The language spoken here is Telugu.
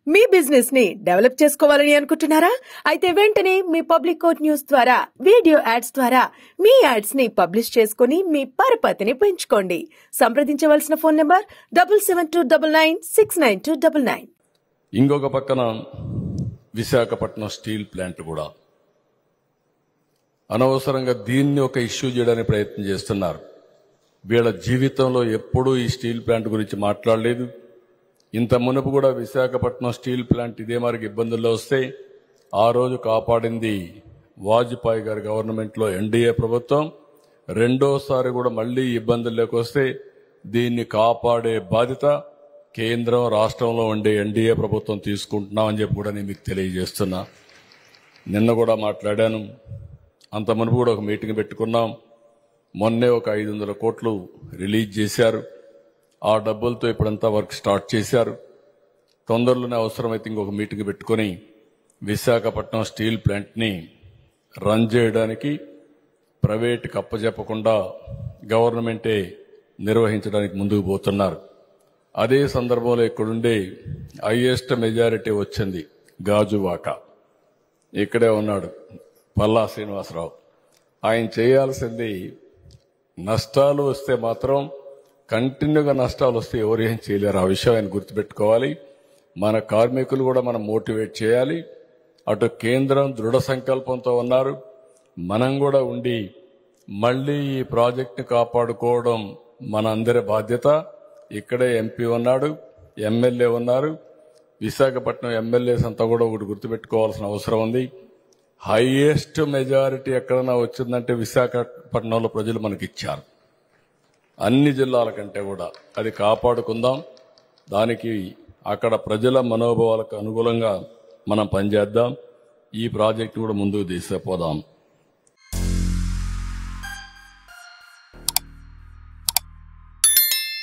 మీ బిజినెస్ ని డెవలప్ చేసుకోవాలని అనుకుంటున్నారా? అయితే వెంటనే మీ పబ్లిక్ కోట్ న్యూస్ ద్వారా వీడియో యాడ్స్ ద్వారా మీ యాడ్స్ ని పబ్లిష్ చేసుకుని మీ పరపతిని పెంచుకోండి. సంప్రదించవలసిన ఫోన్ నంబర్ 7729969299. ఇంకొక పక్కన విశాఖపట్నం స్టీల్ ప్లాంట్ కూడా అనవసరంగా దీన్ని ఒక ఇష్యూ చేయడానికి ప్రయత్నం చేస్తున్నారు. వీళ్ళ జీవితంలో ఎప్పుడూ ఈ స్టీల్ ప్లాంట్ గురించి మాట్లాడలేదు. ఇంత మునుపు కూడా విశాఖపట్నం స్టీల్ ప్లాంట్ ఇదే మరికి ఇబ్బందుల్లో వస్తే ఆ రోజు కాపాడింది వాజ్పేయి గారి గవర్నమెంట్లో ఎన్డీఏ ప్రభుత్వం. రెండోసారి కూడా మళ్లీ ఇబ్బందుల్లోకి వస్తే దీన్ని కాపాడే బాధ్యత కేంద్రం రాష్ట్రంలో ఉండే ఎన్డీఏ ప్రభుత్వం తీసుకుంటున్నామని చెప్పి కూడా నేను మీకు తెలియజేస్తున్నా. నిన్న కూడా మాట్లాడాను. అంత మునుపు కూడా ఒక మీటింగ్ పెట్టుకున్నాం. మొన్నే ఒక 500 కోట్లు రిలీజ్ చేశారు. ఆ డబ్బులతో ఇప్పుడంతా వర్క్ స్టార్ట్ చేశారు. తొందరలోనే అవసరమైతే ఇంకొక మీటింగ్ పెట్టుకుని విశాఖపట్నం స్టీల్ ప్లాంట్ని రన్ చేయడానికి ప్రైవేట్కి అప్పచెప్పకుండా గవర్నమెంటే నిర్వహించడానికి ముందుకు పోతున్నారు. అదే సందర్భంలో ఇక్కడుండే హైయెస్ట్ మెజారిటీ వచ్చింది గాజువాక. ఇక్కడే ఉన్నాడు పల్లా శ్రీనివాసరావు. ఆయన చేయాల్సింది నష్టాలు వస్తే మాత్రం కంటిన్యూగా నష్టాలు వస్తే ఎవరు ఏం చేయలేరు. ఆ విషయం ఆయన గుర్తుపెట్టుకోవాలి. మన కార్మికులు కూడా మనం మోటివేట్ చేయాలి. అటు కేంద్రం దృఢ సంకల్పంతో ఉన్నారు, మనం కూడా ఉండి మళ్లీ ఈ ప్రాజెక్టును కాపాడుకోవడం మన అందరి బాధ్యత. ఇక్కడే ఎంపీ ఉన్నాడు, ఎమ్మెల్యే ఉన్నారు. విశాఖపట్నం ఎమ్మెల్యేస్ అంతా కూడా ఒకటి గుర్తుపెట్టుకోవాల్సిన అవసరం ఉంది. హైయెస్ట్ మెజారిటీ ఎక్కడన్నా వచ్చిందంటే విశాఖపట్నంలో ప్రజలు మనకిచ్చారు. అన్ని జిల్లాల కంటే కూడా అది కాపాడుకుందాం. దానికి అక్కడ ప్రజల మనోభావాలకు అనుగుణంగా మనం పనిచేద్దాం. ఈ ప్రాజెక్టు కూడా ముందుకు తీసుకుపోదాం.